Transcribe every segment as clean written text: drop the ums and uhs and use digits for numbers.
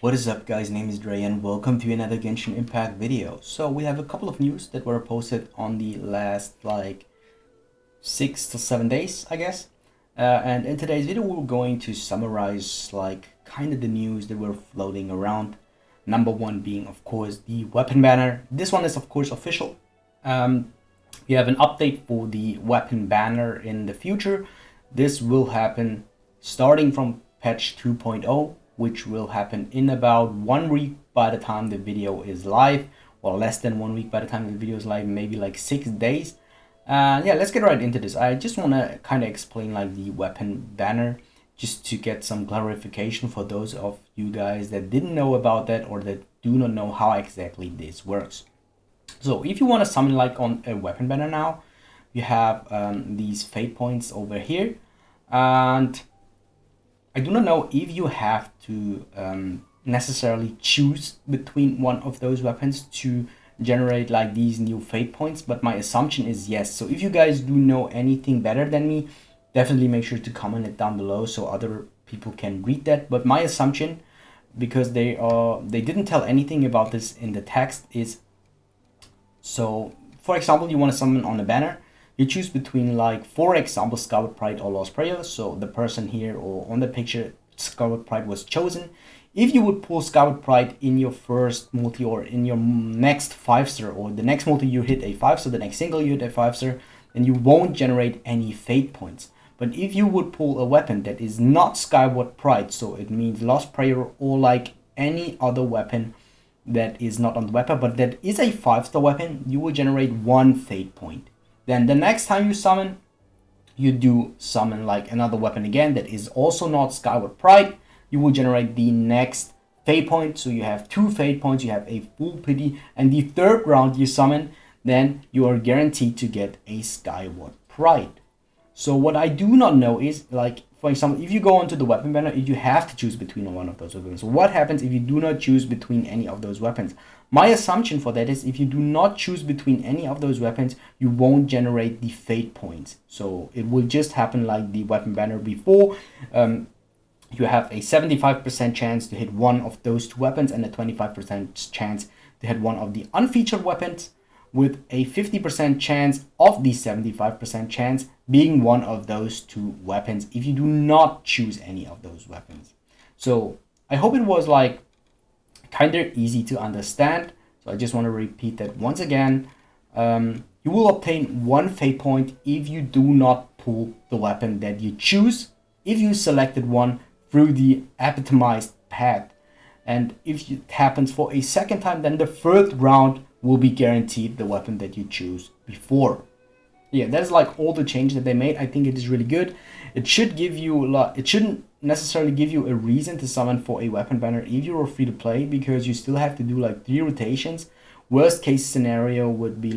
What is up, guys? Name is Dre and welcome to another Genshin Impact video. So we have a couple of news that were posted on the last 6 to 7 days, I guess. And in today's video we're going to summarize kind of the news that were floating around. Number one being, of course, the weapon banner. This one is of course official. We have an update for the weapon banner in the future. This will happen starting from patch 2.0, which will happen in about 1 week by the time the video is live. Well, less than 1 week by the time the video is live, maybe 6 days. Yeah, let's get right into this. I just want to kind of explain the weapon banner, just to get some clarification for those of you guys that didn't know about that or that do not know how exactly this works. So if you want to summon on a weapon banner now, you have these fate points over here, and I do not know if you have to necessarily choose between one of those weapons to generate these new fate points, but my assumption is yes. So if you guys do know anything better than me, definitely make sure to comment it down below so other people can read that. But my assumption, because they didn't tell anything about this in the text, is, so for example, you want to summon on a banner, you choose between for example, Skyward Pride or Lost Prayer. So the person here or on the picture, Skyward Pride was chosen. If you would pull Skyward Pride in your first multi or in your next 5-star, or the next multi you hit a 5-star, the next single you hit a 5-star, then you won't generate any fate points. But if you would pull a weapon that is not Skyward Pride, so it means Lost Prayer or any other weapon that is not on the weapon but that is a 5-star weapon, you will generate 1 fate point. Then the next time you summon, you do summon another weapon again that is also not Skyward Pride, you will generate the next fate point. So you have 2 fate points, you have a full pity, and the third round you summon, then you are guaranteed to get a Skyward Pride. So what I do not know is, for example, if you go onto the weapon banner, if you have to choose between one of those weapons. So what happens if you do not choose between any of those weapons? My assumption for that is, if you do not choose between any of those weapons, you won't generate the fate points. So it will just happen like the weapon banner before. You have a 75% chance to hit one of those 2 weapons and a 25% chance to hit one of the unfeatured weapons, with a 50% chance of the 75% chance being one of those 2 weapons if you do not choose any of those weapons. So I hope it was kind of easy to understand. So I just want to repeat that once again. You will obtain 1 fate point if you do not pull the weapon that you choose, if you selected one through the epitomized path. And if it happens for a second time, then the 3rd round will be guaranteed the weapon that you choose before. Yeah, that is all the changes that they made. I think it is really good. It should give you it shouldn't necessarily give you a reason to summon for a weapon banner if you're free to play, because you still have to do 3 rotations. Worst case scenario would be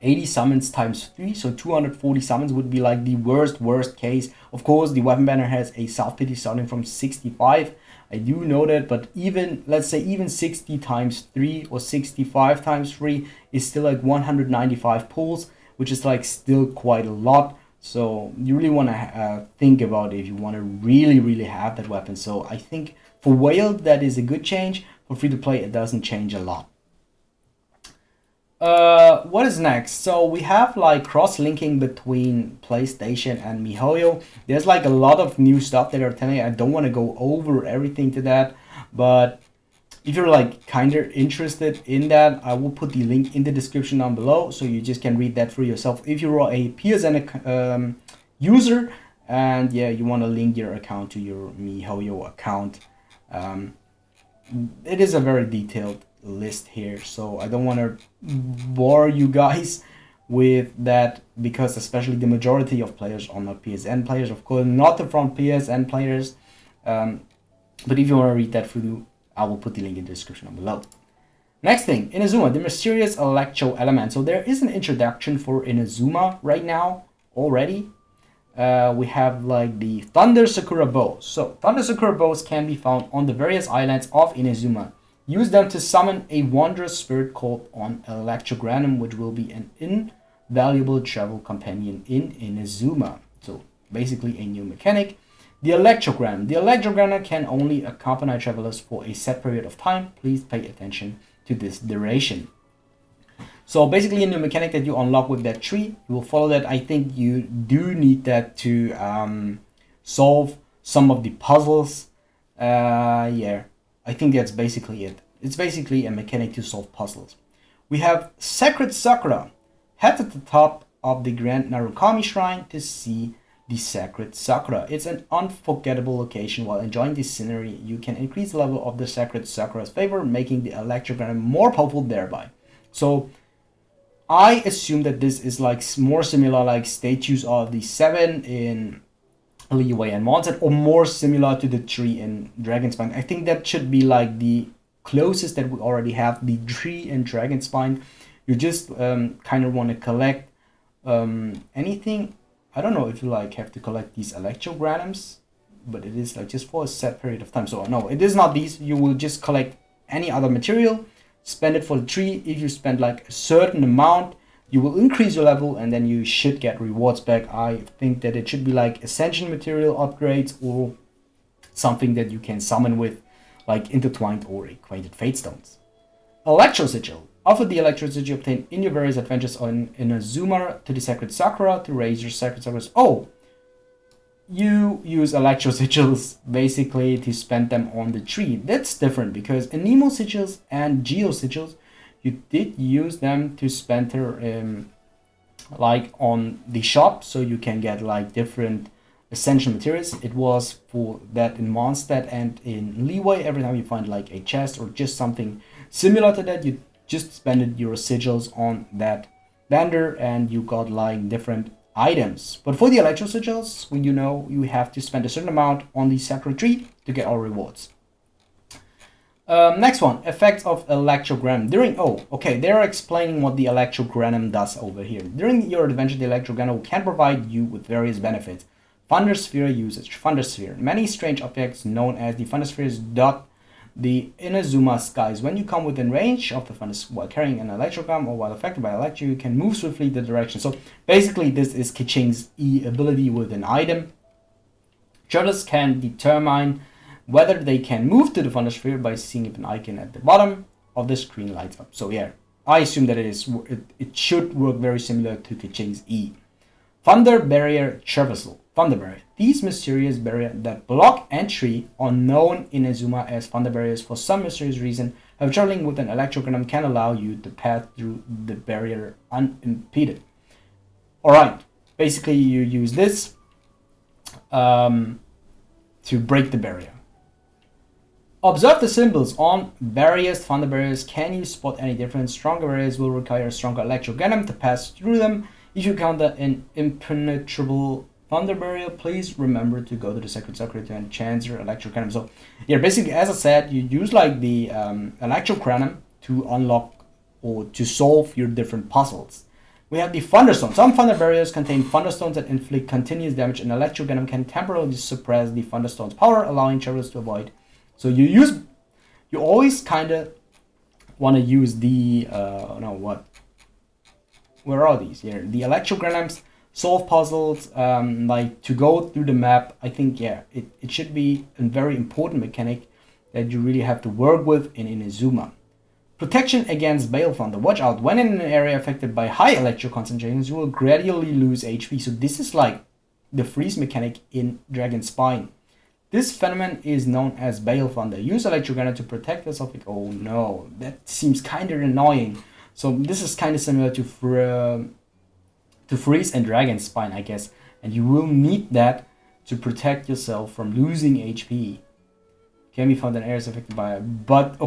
80 summons times 3, so 240 summons would be the worst case. Of course, the weapon banner has a self pity starting from 65. I do know that, but even, let's say, even 60 times 3 or 65 times 3 is still 195 pulls, which is still quite a lot. So you really want to think about if you want to really have that weapon. So I think for whale that is a good change. For free to play, it doesn't change a lot. What is next? So we have cross-linking between PlayStation and MiHoYo. There's a lot of new stuff that are telling you. I don't want to go over everything to that, but if you're kind of interested in that, I will put the link in the description down below, so you just can read that for yourself. If you're a PSN user and yeah, you want to link your account to your MiHoYo account, it is a very detailed list here, so I don't want to bore you guys with that, because especially the majority of players are not PSN players, of course not from PSN players, but if you want to read that through, I will put the link in the description down below. Next thing, Inazuma, the mysterious Electro element. So there is an introduction for Inazuma right now already. We have the Thunder Sakura bows. So Thunder Sakura bows can be found on the various islands of Inazuma. Use them to summon a wondrous spirit called on Electrogram, which will be an invaluable travel companion in Inazuma. So basically a new mechanic. The Electrogram. The Electrogram can only accompany travelers for a set period of time. Please pay attention to this duration. So basically a new mechanic that you unlock with that tree, you will follow that. I think you do need that to solve some of the puzzles. Yeah, I think that's basically it. It's basically a mechanic to solve puzzles. We have Sacred Sakura. Head to the top of the Grand Narukami Shrine to see the Sacred Sakura. It's an unforgettable location. While enjoying the scenery, you can increase the level of the Sacred Sakura's favor, making the Electrogram more powerful thereby. So I assume that this is like more similar like statues of the 7 in Leeway and Monset, or more similar to the tree in Dragonspine. I think that should be like the closest that we already have, the tree in Dragonspine. You just kind of want to collect anything. I don't know if you like have to collect these Electrograms, but it is like just for a set period of time. So no, it is not these. You will just collect any other material, spend it for the tree. If you spend like a certain amount, you will increase your level and then you should get rewards back. I think that it should be like Ascension material upgrades or something that you can summon with like Intertwined or Acquainted Fate Stones. Electro Sigil. Offer the Electro Sigil obtained in your various adventures on Inazuma to the Sacred Sakura to raise your Sacred Sakuras. Oh! You use Electro Sigils basically to spend them on the tree. That's different because in Nemo Sigils and Geo Sigils, you did use them to spend her like on the shop, so you can get like different essential materials. It was for that in Mondstadt and in Leeway. Every time you find like a chest or just something similar to that, you just spend your sigils on that vendor and you got like different items. But for the Electro Sigils, you know you have to spend a certain amount on the Sakura tree to get all rewards. Next one, effects of Electrogram. They're explaining what the Electrogram does over here. During your adventure, the Electrogram can provide you with various benefits. Thundersphere usage. Thundersphere. Many strange objects known as the Thunderspheres dot the Inazuma skies. When you come within range of the Thundersphere while carrying an Electrogram or while affected by Electro, you can move swiftly the direction. So basically this is Keqing's E ability with an item. Travelers can determine whether they can move to the Thundersphere by seeing if an icon at the bottom of the screen lights up. So yeah, I assume that it should work very similar to Keqing's E. Thunder Barrier Traversal. Thunder Barrier. These mysterious barriers that block entry are known in Azuma as Thunder Barriers for some mysterious reason. However, traveling with an Electrogram can allow you to pass through the barrier unimpeded. Alright, basically you use this to break the barrier. Observe the symbols on various Thunder Barriers. Can you spot any difference? Stronger barriers will require a stronger Electrogram to pass through them. If you encounter an impenetrable Thunder Barrier, please remember to go to the Sacred Sakura to enchant your Electrogram. So yeah, basically as I said, you use like the Electrogram to unlock or to solve your different puzzles. We have the Thunderstone. Some Thunder Barriers contain Thunderstones that inflict continuous damage, and Electrogram can temporarily suppress the Thunderstone's power, allowing travelers to avoid. So you always kind of want to use the where are these? Here, the Electrograms solve puzzles, like to go through the map. I think yeah, it should be a very important mechanic that you really have to work with in Inazuma. Protection against Bale Thunder. Watch out, when in an area affected by high electro concentrations, you will gradually lose HP. So this is like the freeze mechanic in Dragon Spine. This phenomenon is known as Bale Thunder. Use Electrogram to protect yourself. Oh no, that seems kind of annoying. So this is kind of similar to freeze and Dragon Spine, I guess. And you will need that to protect yourself from losing HP. Can be found in areas affected by it. But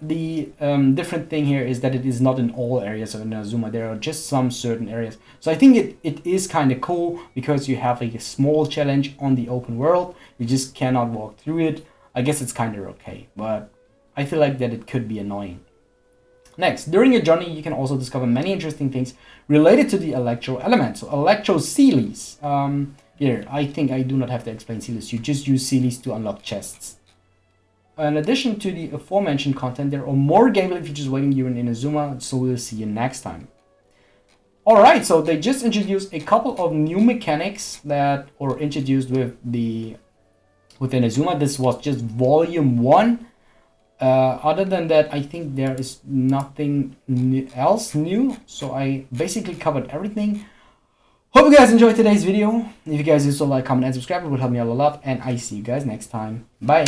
the different thing here is that it is not in all areas of Inazuma. There are just some certain areas. So I think it is kind of cool because you have like a small challenge on the open world. You just cannot walk through it. I guess it's kind of okay, but I feel like that it could be annoying. Next, during your journey, you can also discover many interesting things related to the Electro element. So Electro Sealies. Here, I think I do not have to explain Sealies. You just use Sealies to unlock chests. In addition to the aforementioned content, there are more gameplay features waiting you in Inazuma, so we'll see you next time. Alright, so they just introduced a couple of new mechanics that were introduced with the within Azuma. This was just volume 1. Other than that, I think there is nothing else new. So I basically covered everything. Hope you guys enjoyed today's video. If you guys do so, like, comment, and subscribe. It would help me out a lot. And I see you guys next time. Bye.